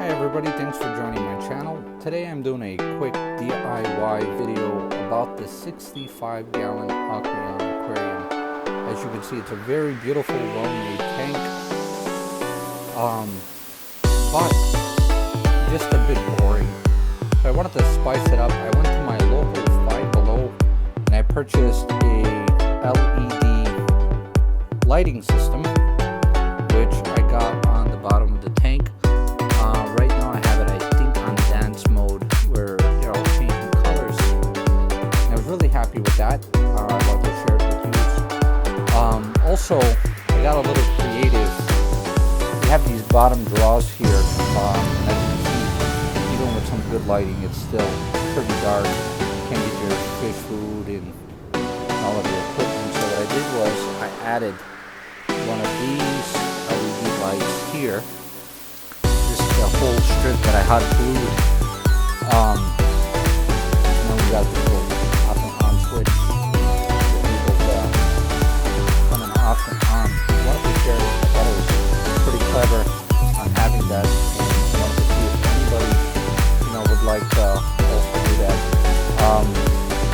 Hi everybody, thanks for joining my channel. Today I'm doing a quick DIY video about the 65-gallon aquarium. As you can see, it's a very beautiful, well-made tank. But just a bit boring. So I wanted to spice it up. I went to my local Five Below and I purchased a LED lighting system, which I got on the bottom of the tank. Right now I have it, I think, on dance mode where they're all changing colors. And I was really happy with that. I'd love to share it with you. Also, I got a little creative. We have these bottom drawers here. And as you can see, even with some good lighting, it's still pretty dark. You can't get your fish food and all of your equipment. So what I did was I added one of these LED lights here. The whole strip that I hot glued. And then we got the little off and on switch. The people coming off and on. I wanted to share it. I thought it was pretty clever on having that, and I wanted to see if anybody, would like to also do that.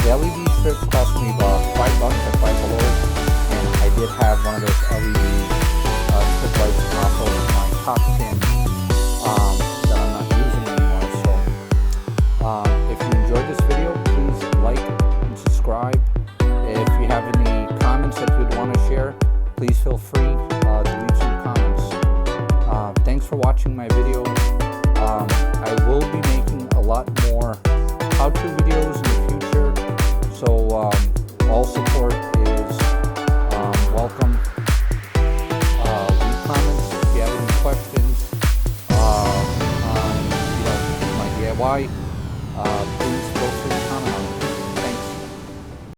The LED strip cost me about $5 at Five Below, and I did have one of those LED strip lights off of my top tin. That I'm not using anymore. So if you enjoyed this video, please like and subscribe. If you have any comments that you'd want to share, please feel free to leave some comments. Thanks for watching my video. I will be making a lot more how-to videos in the future, so all support is welcome. Leave comments if you have any questions. Why please